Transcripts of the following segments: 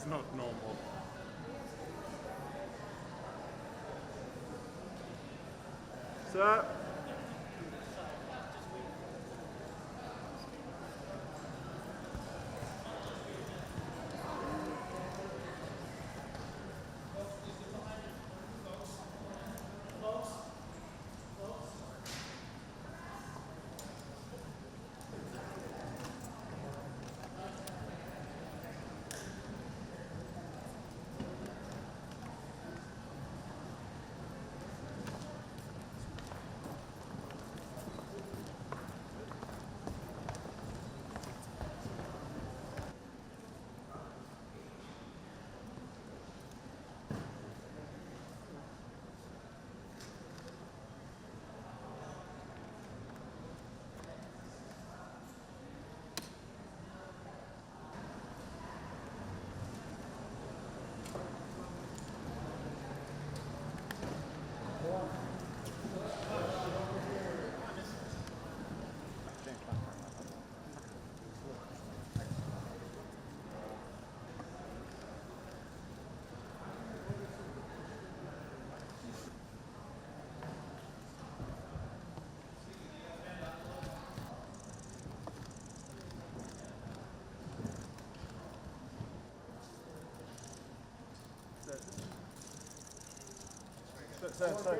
It's not normal. Sir?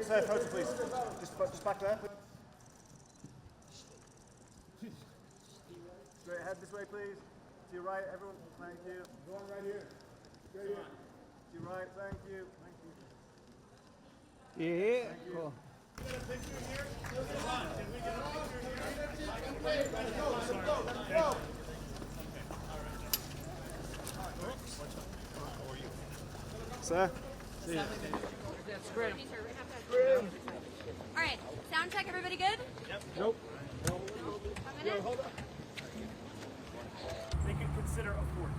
Sir, photo please. Just back there. Straight ahead this way, please. To your right, everyone. Thank you. Go on right here. Straight in. To your right, thank you. Thank you. Yeah. Thank you. Cool. Can we get a picture here? Can we get a picture here? Let's go. Let's go. Sir? All right, sound check. Everybody good? Nope. A minute? They can consider affording.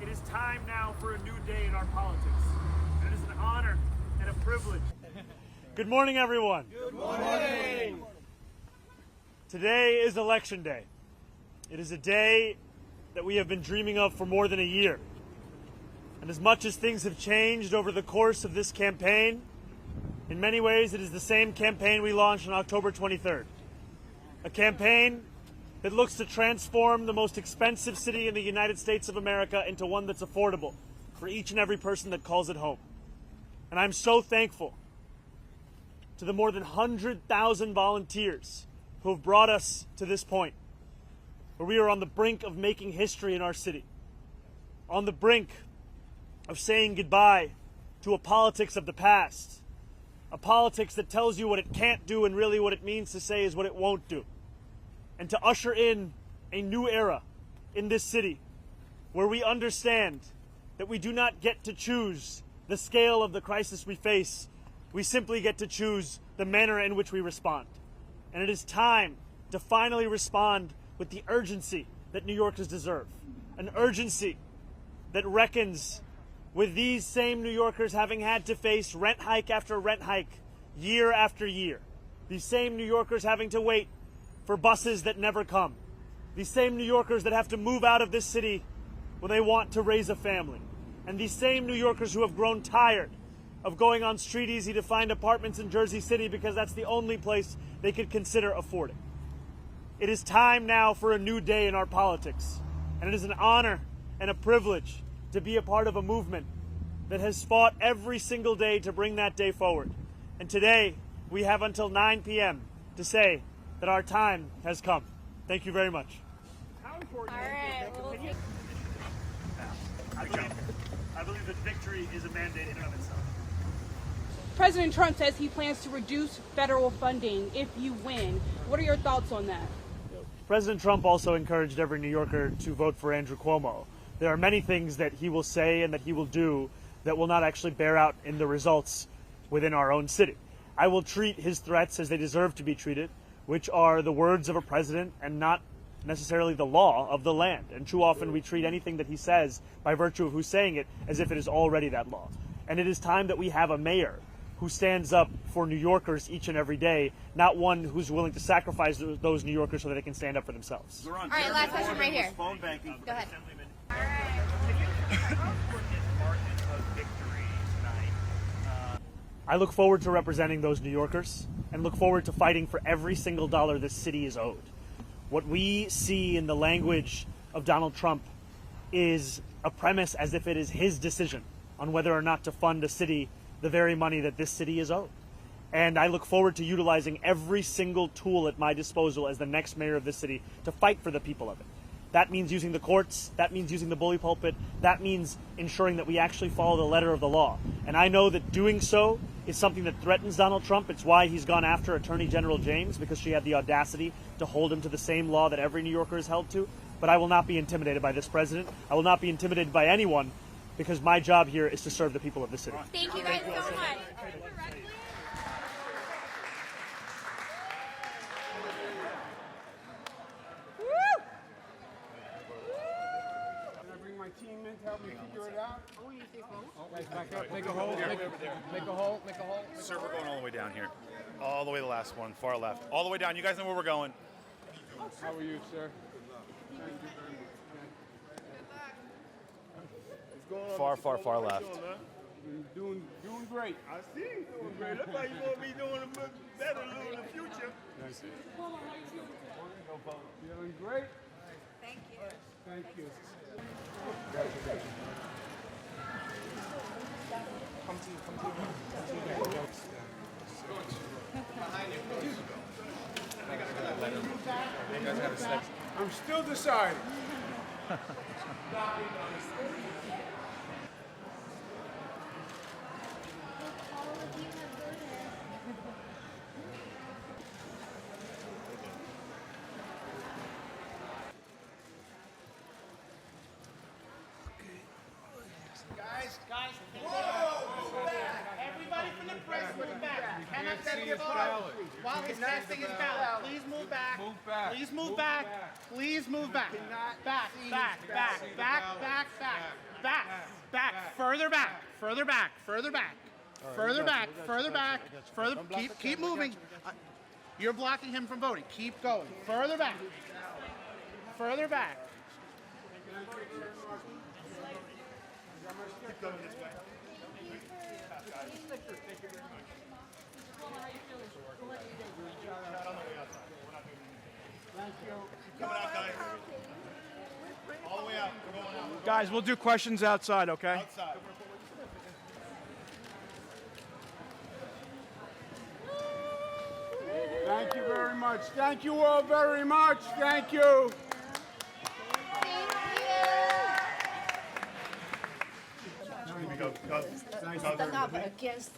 It is time now for a new day in our politics. And it is an honor and a privilege. Good morning, everyone. Good morning. Today is Election Day. It is a day that we have been dreaming of for more than a year. And as much as things have changed over the course of this campaign, in many ways it is the same campaign we launched on October 23rd. A campaign that looks to transform the most expensive city in the United States of America into one that's affordable for each and every person that calls it home. And I'm so thankful to the more than 100,000 volunteers who have brought us to this point, where we are on the brink of making history in our city, on the brink of saying goodbye to a politics of the past, a politics that tells you what it can't do and really what it means to say is what it won't do, and to usher in a new era in this city where we understand that we do not get to choose the scale of the crisis we face. We simply get to choose the manner in which we respond. And it is time to finally respond with the urgency that New Yorkers deserve. An urgency that reckons with these same New Yorkers having had to face rent hike after rent hike, year after year. These same New Yorkers having to wait for buses that never come. These same New Yorkers that have to move out of this city when they want to raise a family. And these same New Yorkers who have grown tired of going on Street Easy to find apartments in Jersey City because that's the only place they could consider affording. It is time now for a new day in our politics. And it is an honor and a privilege to be a part of a movement that has fought every single day to bring that day forward. And today, we have until 9 p.m. to say that our time has come. Thank you very much. How important All right. We'll take... I believe that victory is a mandate in and of itself. President Trump says he plans to reduce federal funding if you win. What are your thoughts on that? President Trump also encouraged every New Yorker to vote for Andrew Cuomo. There are many things that he will say and that he will do that will not actually bear out in the results within our own city. I will treat his threats as they deserve to be treated, which are the words of a president and not necessarily the law of the land. And too often we treat anything that he says by virtue of who's saying it as if it is already that law. And it is time that we have a mayor who stands up for New Yorkers each and every day, not one who's willing to sacrifice those New Yorkers so that they can stand up for themselves. All right, last question right here. Phone banking. Go ahead. All right. I look forward to representing those New Yorkers and look forward to fighting for every single dollar this city is owed. What we see in the language of Donald Trump is a premise as if it is his decision on whether or not to fund a city the very money that this city is owed. And I look forward to utilizing every single tool at my disposal as the next mayor of this city to fight for the people of it. That means using the courts, that means using the bully pulpit, that means ensuring that we actually follow the letter of the law. And I know that doing so is something that threatens Donald Trump. It's why he's gone after Attorney General James, because she had the audacity to hold him to the same law that every New Yorker is held to. But I will not be intimidated by this president. I will not be intimidated by anyone, because my job here is to serve the people of the city. Thank you guys so much. My team in to help me figure it out. Guys, back up. Make a hole. Make a hole. Make a hole. Sir, we're going all the way down here. All the way to the last one, far left. All the way down. You guys know where we're going. How are you, sir? Thank you very much. Far, far, far left. Doing great. I see you doing great. Looks like you're going to be doing better in the future. Feeling great? Thank you. Thank you. I'm still deciding. Guys, everybody from the press move back. Cannot give up while he's casting his ballot. Please move back. Please move back. Please move back. Back. Further back. Further back. Keep moving. You're blocking him from voting. Keep going. Further back. Further back. Keep going this way. Coming out, guys. All the way out. We're going out. Guys, we'll do questions outside, okay? Outside. Thank you very much. Thank you all very much. Thank you. Stand up against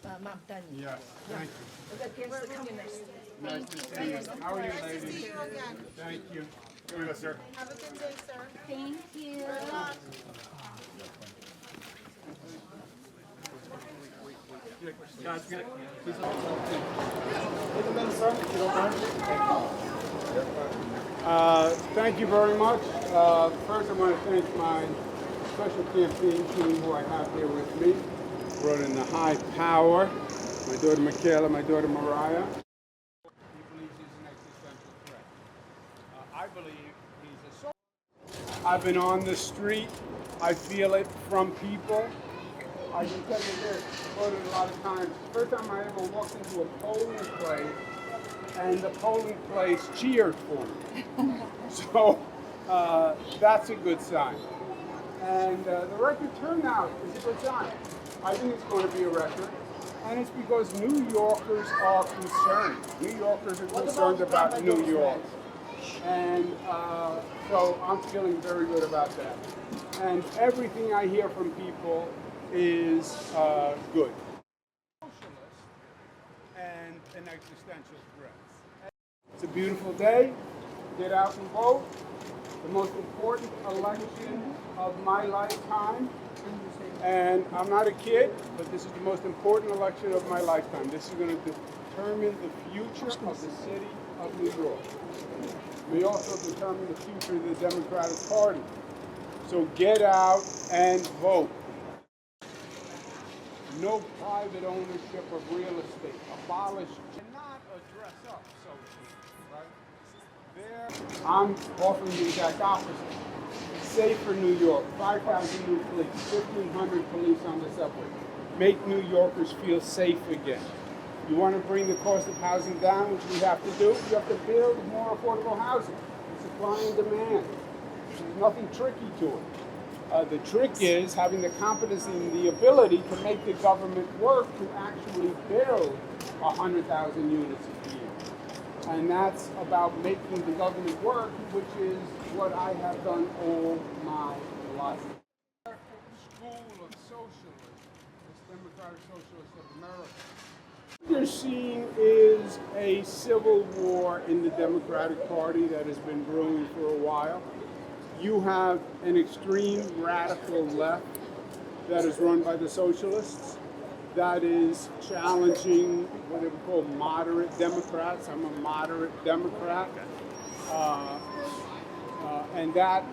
Mamdani. Yes, thank you. Against the communists. Nice to see you. How are you, ladies? Thank you. Here we go, sir. Have a good day, sir. Thank you. Thank you very much. First, I want to thank my special campaign team who I have here with me. Brought in the high power. My daughter Michaela, my daughter Mariah. He believes he's an existential threat. I believe he's a soldier. I've been on the street. I feel it from people. I can tell you this, I've voted a lot of times. First time I ever walked into a polling place, and the polling place cheered for me. So that's a good sign. And the record turnout is a good sign. I think it's going to be a record. And it's because New Yorkers are concerned. New Yorkers are concerned about New York. And so I'm feeling very good about that. And everything I hear from people is good. Socialist and an existential threat. It's a beautiful day. Get out and vote. The most important election of my lifetime. And I'm not a kid, but this is the most important election of my lifetime. This is going to determine the future of the city of New York. It may also determine the future of the Democratic Party. So get out and vote. No private ownership of real estate. Abolish. Cannot dress up socialism, right? I'm offering the exact opposite. safer New York, 5,000 new police, 1,500 police on the subway. Make New Yorkers feel safe again. You want to bring the cost of housing down, which we have to do, you have to build more affordable housing. Supply and demand. There's nothing tricky to it. The trick is having the competency and the ability to make the government work to actually build 100,000 units a year. And that's about making the government work, which is what I have done all my life. School of Socialism, this Democratic Socialists of America. What you're seeing is a civil war in the Democratic Party that has been brewing for a while. You have an extreme radical left that is run by the socialists that is challenging what they would call moderate Democrats. I'm a moderate Democrat. And that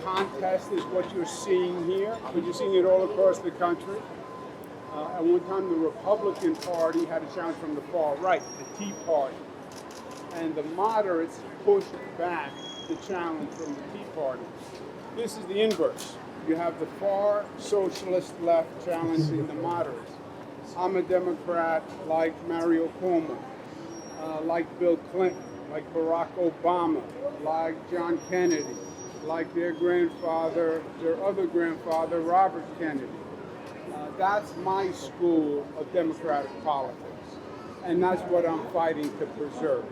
contest is what you're seeing here, but you're seeing it all across the country. At one time, the Republican Party had a challenge from the far right, the Tea Party. And the moderates pushed back the challenge from the Tea Party. This is the inverse. You have the far socialist left challenging the moderates. I'm a Democrat like Mario Cuomo, like Bill Clinton, like Barack Obama, like John Kennedy, like their other grandfather, Robert Kennedy. That's my school of democratic politics, and that's what I'm fighting to preserve.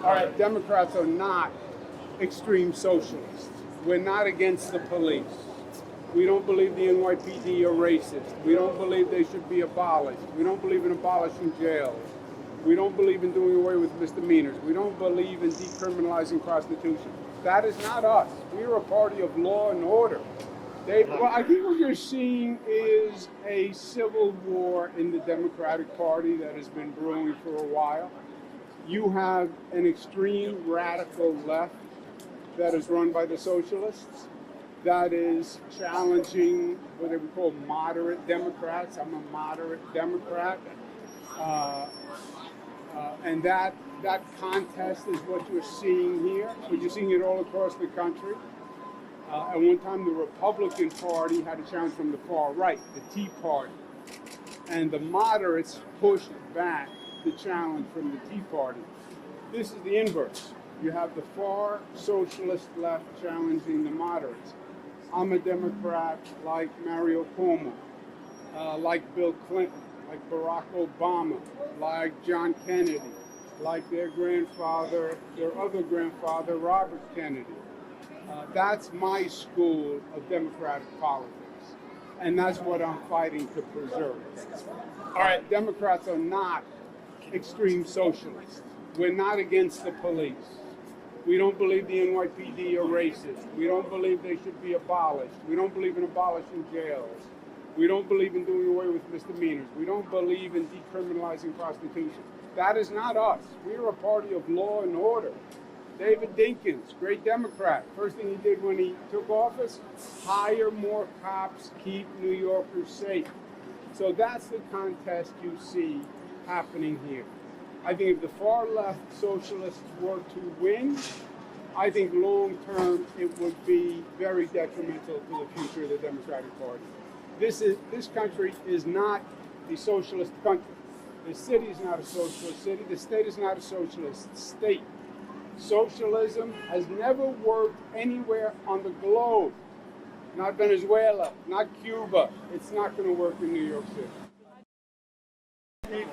All right, Democrats are not extreme socialists. We're not against the police. We don't believe the NYPD are racist. We don't believe they should be abolished. We don't believe in abolishing jails. We don't believe in doing away with misdemeanors. We don't believe in decriminalizing prostitution. That is not us. We are a party of law and order. Well, I think what you're seeing is a civil war in the Democratic Party that has been brewing for a while. You have an extreme radical left that is run by the socialists that is challenging what they would call moderate Democrats. I'm a moderate Democrat. And that contest is what you're seeing here, but you're seeing it all across the country. At one time, the Republican Party had a challenge from the far right, the Tea Party. And the moderates pushed back the challenge from the Tea Party. This is the inverse. You have the far socialist left challenging the moderates. I'm a Democrat like Mario Cuomo, like Bill Clinton, like Barack Obama, like John Kennedy, like their other grandfather, Robert Kennedy. That's my school of democratic politics, and that's what I'm fighting to preserve. All right, Democrats are not extreme socialists. We're not against the police. We don't believe the NYPD are racist. We don't believe they should be abolished. We don't believe in abolishing jails. We don't believe in doing away with misdemeanors. We don't believe in decriminalizing prostitution. That is not us. We are a party of law and order. David Dinkins, great Democrat. First thing he did when he took office, hire more cops, keep New Yorkers safe. So that's the contest you see happening here. I think if the far left socialists were to win, I think long term it would be very detrimental to the future of the Democratic Party. This country is not a socialist country. The city is not a socialist city. The state is not a socialist state. Socialism has never worked anywhere on the globe. Not Venezuela, not Cuba. It's not going to work in New York City. Stay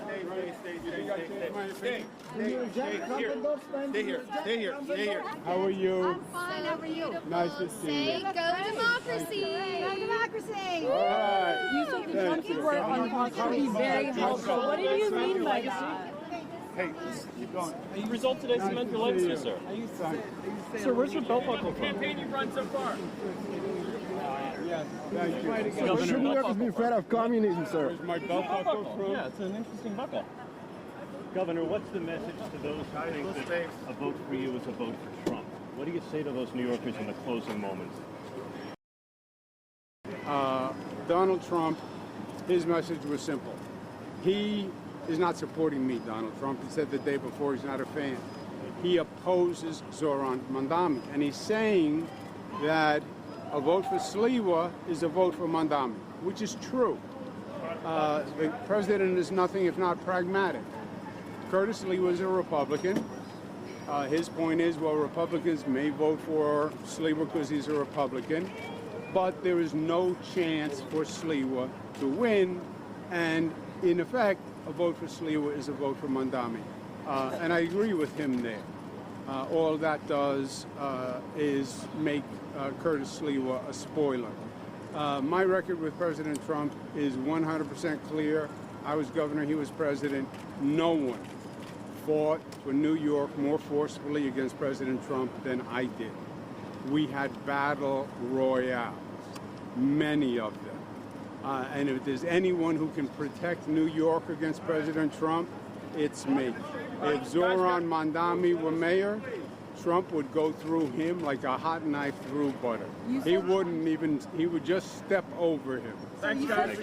here. How are you? I'm fine. How are you? Nice to see you. Go democracy! Go democracy! All right. You said the Trump report on cost to be very helpful. What did you mean by that? Hey, keep going. The result today cement your legacy, sir. Sir, where's your belt buckle from? Campaign you've run so far. Yes, thank you. Governor, New York has been fed of communism, sir. Where's my belt buckle from? Yeah, it's an interesting buckle. Governor, what's the message to those who think that a vote for you is a vote for Trump? What do you say to those New Yorkers in the closing moments? Donald Trump, his message was simple. He is not supporting me, Donald Trump. He said the day before he's not a fan. He opposes Zohran Mamdani. And he's saying that a vote for Sliwa is a vote for Mamdani, which is true. The president is nothing if not pragmatic. Curtis Sliwa is a Republican. His point is, well, Republicans may vote for Sliwa because he's a Republican, but there is no chance for Sliwa to win, and in effect, a vote for Sliwa is a vote for Mamdani. And I agree with him there. All that does is make Curtis Sliwa a spoiler. My record with President Trump is 100% clear. I was governor, he was president. No one fought for New York more forcefully against President Trump than I did. We had battle royales, many of them. And if there's anyone who can protect New York against President Trump, it's me. If Zohran Mamdani were mayor, Trump would go through him like a hot knife through butter. He wouldn't even, he would just step over him. Thanks, guys.